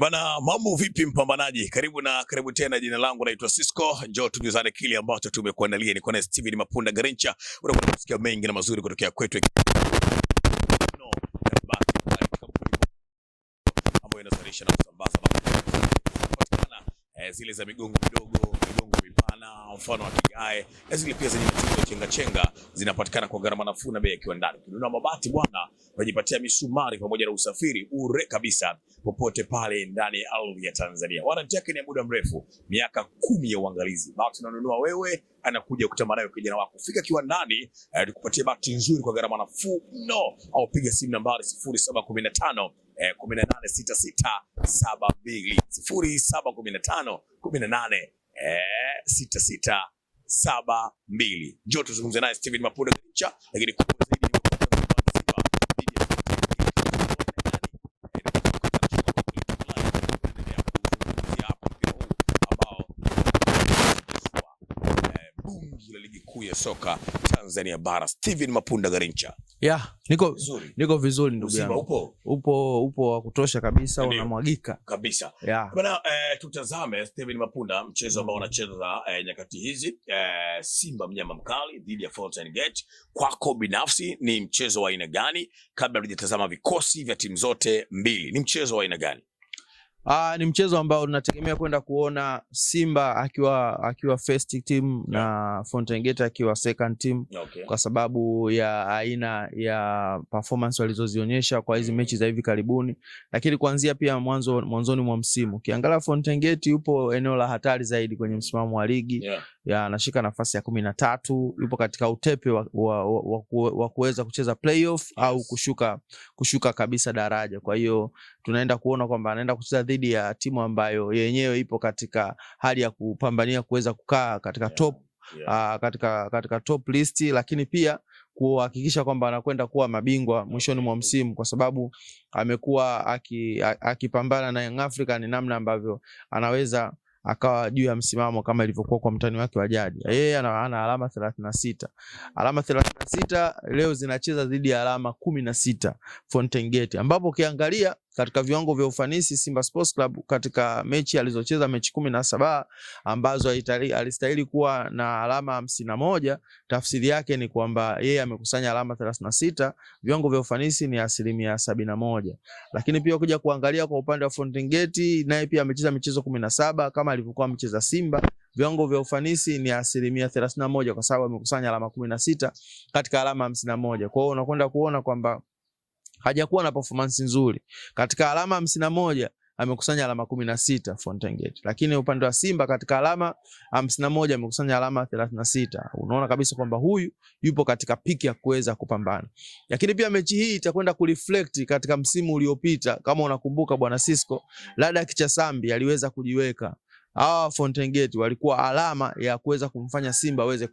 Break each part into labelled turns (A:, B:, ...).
A: Bana, mambo vipi mpambanaji? Karibu tena, jina langu naitwa Cisco. Njoo tujuzane kile ambacho tumekuandalia. Niko na Steven Mapunda Garincha. Unakwenda kusikia mengi na mazuri kutokea kwetu ambayo inazalisha na kusambaza zile za migongo midogo, migongo mipana, mfano wa kigae, na zile pia zenye mtindo chenga chenga zinapatikana kwa gharama nafuu na bei ya kiwandani. Kununua mabati bwana, unajipatia misumari pamoja na usafiri ure kabisa popote pale ndani ya ardhi ya Tanzania. Warranty yake ni ya muda mrefu, miaka 10 ya uangalizi. Bati unanunua wewe, anakuja kutamba nayo kijana wako. Fika kiwandani tukupatie bati nzuri kwa gharama nafuu mno, au piga simu nambari 0715 186672 0715 186672. Njoo tuzungumze naye Steven Mapunda Garincha, lakini kubwa zaidi ni ligi kuu ya soka Tanzania bara. Steven Mapunda Garincha.
B: Niko vizuri ndugu yangu. Upo wa kutosha kabisa, unamwagika
A: kabisa. Bwana, tutazame Steven Mapunda, mchezo ambao unacheza nyakati hizi, Simba mnyama mkali dhidi ya Fountain Gate. Kwako binafsi ni mchezo wa aina gani? Kabla tujatazama vikosi vya timu zote mbili, ni mchezo wa aina gani?
B: Ni mchezo ambao tunategemea kwenda kuona Simba akiwa first team na Fountain Gate akiwa second team, kwa sababu ya aina ya performance walizozionyesha kwa hizi mechi za hivi karibuni. Lakini kuanzia pia mwanzoni mwa msimu, ukiangalia Fountain Gate yupo eneo la hatari zaidi kwenye msimamo wa ligi. Anashika nafasi ya 13, yupo katika utepe wa kuweza kucheza playoff au kushuka kabisa daraja. Kwa hiyo tunaenda kuona kwamba anaenda kucheza dhidi ya timu ambayo yenyewe ipo katika hali ya kupambania kuweza kukaa katika katika top list, lakini pia kuhakikisha kwamba anakwenda kuwa mabingwa mwishoni mwa msimu, kwa sababu amekuwa akipambana na Young Africa, ni namna ambavyo anaweza akawa juu ya msimamo kama ilivyokuwa kwa mtani wake wa jadi. Yeye ana alama 36. Alama 36 leo zinacheza dhidi ya alama 16 Fountain Gate, ambapo ukiangalia katika viwango vya ufanisi Simba Sports Club katika mechi alizocheza, mechi 17 ambazo alistahili kuwa na alama 51, tafsiri yake ni kwamba yeye amekusanya alama 36, viwango vya ufanisi ni 71%. Lakini pia ukija kuangalia kwa upande wa Fountain Gate, naye pia amecheza michezo 17 kama alivyokuwa amecheza Simba, viwango vya ufanisi ni 31%, kwa sababu amekusanya alama 16 katika alama 51. Kwa hiyo unakwenda kuona kwamba hajakuwa na performance nzuri. Katika alama 51 amekusanya alama 16 Fountain Gate. Lakini upande wa Simba katika alama 51 amekusanya alama 36. Unaona kabisa kwamba huyu yupo katika piki ya kuweza kupambana. Lakini pia mechi hii itakwenda kureflect katika msimu uliopita. Kama unakumbuka bwana Cisco, Lada Kichasambi aliweza kujiweka. Hawa Fountain Gate walikuwa alama ya kuweza kumfanya Simba aweze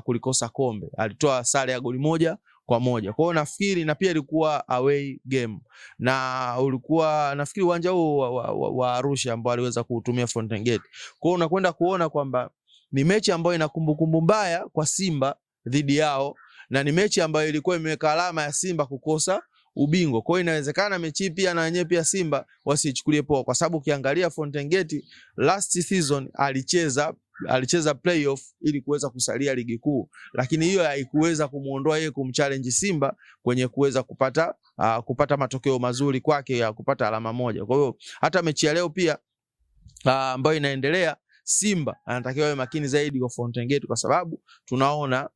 B: kulikosa kombe. Alitoa sare ya goli 1-1. Kwa hiyo nafikiri, na pia ilikuwa away game, na ulikuwa nafikiri uwanja huu wa Arusha ambao aliweza kuutumia Fountain Gate. Kwa hiyo unakwenda kuona kwamba ni mechi ambayo ina kumbukumbu mbaya kwa Simba dhidi yao, na ni mechi ambayo ilikuwa imeweka alama ya Simba kukosa ubingwa. Kwa hiyo inawezekana mechi pia na wenyewe pia Simba wasichukulie poa, kwa sababu ukiangalia Fountain Gate last season alicheza playoff ili kuweza kusalia ligi kuu, lakini hiyo haikuweza kumuondoa yeye kumchallenge Simba kwenye kuweza kupata matokeo mazuri kwake ya kupata alama 1. Kwa hiyo hata mechi ya leo pia ambayo inaendelea, Simba anatakiwa awe makini zaidi kwa Fountain Gate, kwa sababu tunaona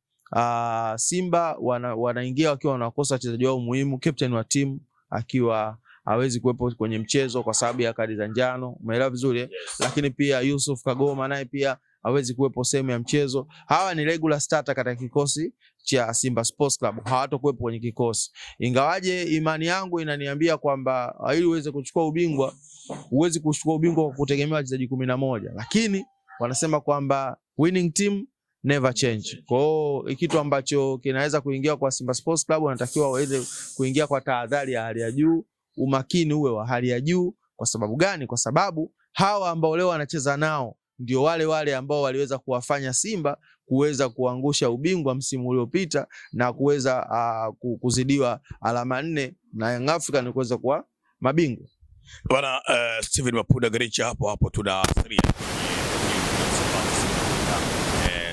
B: Simba wanaingia wakiwa wanakosa wachezaji wao muhimu, captain wa timu akiwa hawezi kuwepo kwenye mchezo kwa sababu ya kadi za njano, umeelewa vizuri Lakini pia Yusuf Kagoma naye pia hawezi kuwepo sehemu ya mchezo. Hawa ni regular starter katika kikosi cha Simba Sports Club, hawatakuwepo kwenye kikosi. Ingawaje imani yangu inaniambia kwamba ili uweze kuchukua ubingwa, huwezi kuchukua ubingwa kwa kutegemea wachezaji 11, lakini wanasema kwamba winning team never change. Kwa hiyo kitu ambacho kinaweza kuingia kwa Simba Sports Club, wanatakiwa waweze kuingia kwa tahadhari ya hali ya juu, umakini uwe wa hali ya juu. Kwa sababu gani? Kwa sababu hawa ambao leo wanacheza nao ndio wale ambao waliweza kuwafanya Simba kuweza kuangusha ubingwa msimu uliopita na kuweza kuzidiwa alama 4 na Young Africa ni kuweza kuwa mabingwa.
A: Bwana Steven Mapunda Garincha, hapo tunasalia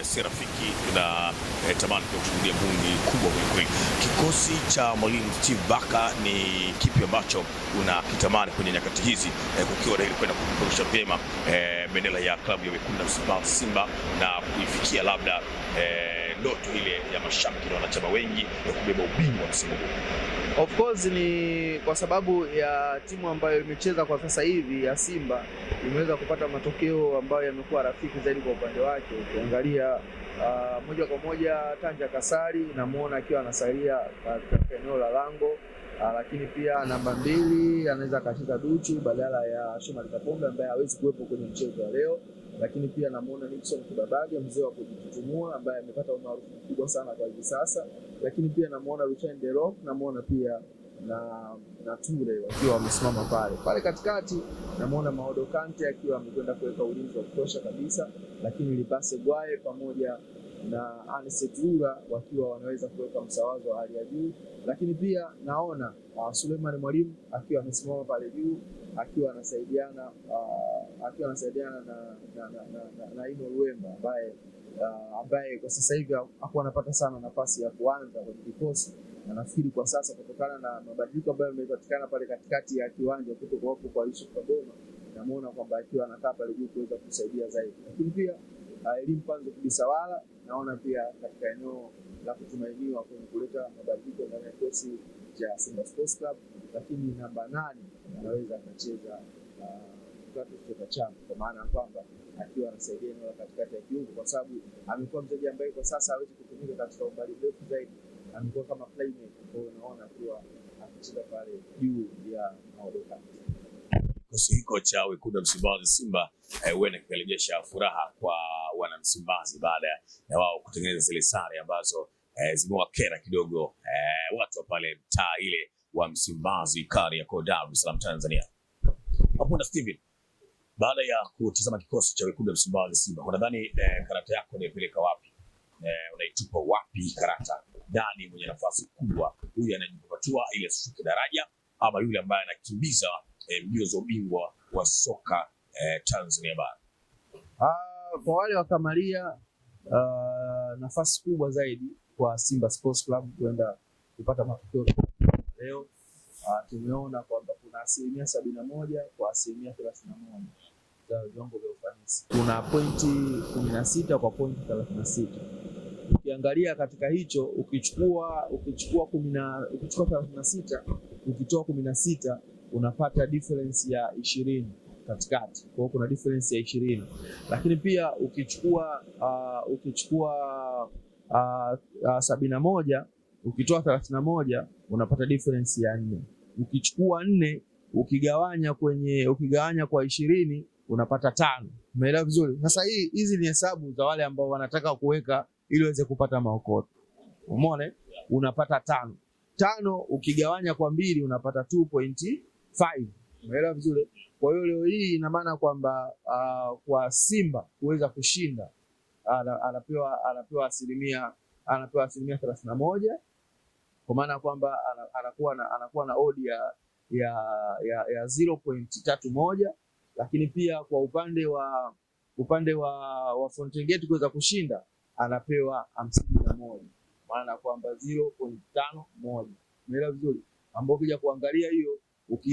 A: si rafiki, tuna tamani kushuhudia bungi kubwa kweli. Kikosi cha Mwalimu Steve Barker ni kipi ambacho unakitamani kwenye nyakati hizi, kukiwa na ili kwenda kupeperusha vyema bendera ya klabu ya Wekundu wa Msimbazi Simba na kuifikia labda ndoto ile ya mashabiki na wanachama wengi ya kubeba ubingwa msimu huu?
B: Of course ni kwa sababu ya timu ambayo imecheza kwa sasa hivi ya Simba imeweza kupata matokeo ambayo yamekuwa rafiki zaidi kwa upande wake. Ukiangalia moja kwa moja Tanja Kasari namuona akiwa anasalia katika eneo la lango, lakini pia namba 2 anaweza akacheza Duchu badala ya Shomari Kapombe ambaye hawezi kuwepo kwenye mchezo wa leo. Lakini pia namuona Nixon Kibabage, mzee wa kujitutumua ambaye amepata umaarufu mkubwa sana kwa hivi sasa. Lakini pia namuona Lucien Delok, namuona pia na Ture wakiwa wamesimama pale katikati. Namuona Maodo Kante akiwa amekwenda kuweka ulinzi wa kutosha kabisa, lakini Libase Gwaye pamoja na Anesetura wakiwa wanaweza kuweka msawazo wa hali ya juu. Lakini pia naona Suleiman Mwalimu akiwa amesimama pale juu akiwa anasaidiana na Ino Luemba ambaye kwa sasa hivi hakuwa anapata sana nafasi ya kuanza kwenye kikosi, na nafikiri kwa sasa kutokana na mabadiliko ambayo yamepatikana pale katikati ya kiwanja kutoka kwa Yusuf Kagoma, namuona kwamba akiwa anakaa pale juu kuweza kusaidia zaidi. Lakini pia Elim Panzo Kibisawala naona pia katika eneo la kutumainiwa kwenye kuleta mabadiliko ndani ya kikosi cha Simba Sports Club. Lakini namba 8 anaweza akacheza kutoka chama, kwa maana kwamba akiwa anasaidia eneo la katikati ya kiungo, kwa sababu amekuwa mchezaji ambaye kwa sasa hawezi kutumika katika umbali mrefu zaidi, amekuwa kama playmaker. Kwa hiyo naona akiwa akicheza pale juu ya Maodoka.
A: Kikosi hiko cha Wekundu wa Msimbazi Simba huenda kikarejesha furaha kwa wana Msimbazi baada ya wao kutengeneza zile sare ambazo zimewakera kidogo watu wa pale mtaa ile wa Msimbazi Kariakoo, Dar es Salaam, Tanzania. Mapunda Steven, baada ya kutazama kikosi cha Wekundu wa Msimbazi Simba, unadhani karata yako unaipeleka wapi? Unaitupa wapi karata? Nani mwenye nafasi kubwa, huyu anajipatua ile shuke daraja, ama yule ambaye anakimbiza mbio za ubingwa wa soka Tanzania bara?
B: Kwa wale wa Kamaria, nafasi kubwa zaidi kwa Simba Sports Club kwenda kupata matokeo leo. Tumeona kwamba kuna 71% kwa 31% za viwango vya ufanisi. Kuna pointi 16 kwa pointi 36. Ukiangalia katika hicho, ukichukua 36 ukitoa 16 unapata difference ya 20 katikati. Kwa hiyo kuna difference ya 20. Lakini pia ukichukua 71 ukitoa 31 unapata difference ya 4. Ukichukua 4 ukigawanya kwa 20 unapata 5. Umeelewa vizuri? Sasa hizi ni hesabu za wale ambao wanataka kuweka ili waweze kupata maokoto. Umeona? Unapata 5. 5 ukigawanya kwa 2 unapata 2.5. Umeelewa vizuri? Kwa hiyo leo hii ina maana kwamba kwa Simba kuweza kushinda anapewa asilimia 31, kwa maana kwamba anakuwa na odi ya 0.31. Lakini pia kwa upande wa Fountain Gate kuweza kushinda anapewa 51, maana kwamba 0.51. Umeelewa vizuri? Ambao ukija kuangalia hiyo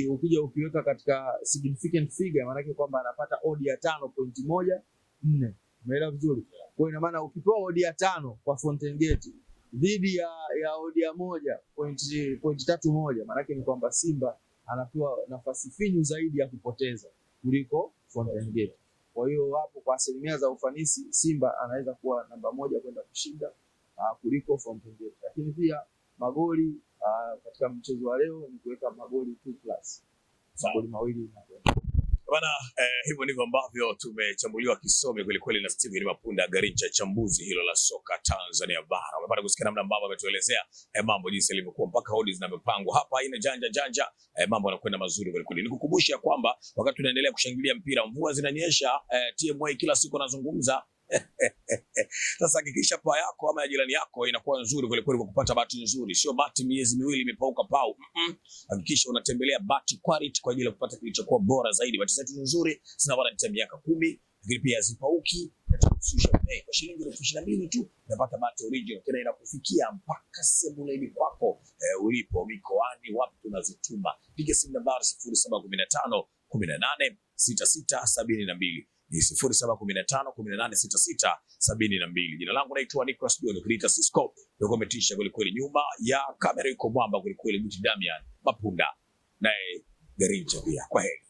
B: ukija ukiweka katika significant figure, maana yake kwamba anapata odi ya 5.14. Umeelewa vizuri? Kwa hiyo ina maana ukipewa odi ya 5 kwa Fountain Gate dhidi ya odi ya 1.31, maana yake ni kwamba Simba anapewa nafasi finyu zaidi ya kupoteza kuliko Fountain Gate. Kwa hiyo hapo kwa asilimia za ufanisi Simba anaweza kuwa namba 1 kwenda kushinda kuliko Fountain Gate. Lakini pia magoli katika mchezo wa leo ni kuweka magoli 2+. Magoli mawili na
A: bana. Hivyo ndivyo ambavyo tumechambuliwa kisomi kweli kweli na Steven Mapunda Garincha, chambuzi hilo la soka Tanzania bara. Umepata kusikia namna ambavyo ametuelezea mambo jinsi yalivyokuwa mpaka hodi zinavyopangwa hapa. Haina janja, mambo yanakwenda mazuri kweli kweli. Nikukumbusha kwamba wakati tunaendelea kushangilia mpira, mvua zinanyesha, TMA kila siku anazungumza Sasa hakikisha paa yako ama ya jirani yako inakuwa nzuri kweli kweli kwa kupata bati nzuri. Sio bati miezi miwili imepauka pau. Hakikisha unatembelea Bati Quality kwa ajili ya kupata kilichokuwa bora zaidi. Bati zetu nzuri zina warranty ya miaka 10, lakini pia hazipauki. Kwa shilingi 22,000 tu unapata bati original, tena inakufikia mpaka sebuleni kwako ulipo mikoani wapi tunazituma. Piga simu nambari 0715 18 66 72. Ni 0715 18 66 72. Jina langu naitwa Nicholas John Krita Cisco. Ndio kometisha kweli kweli, nyuma ya kamera yuko mwamba kweli kweli, Damian Mapunda naye Garincha pia. Kwa heri.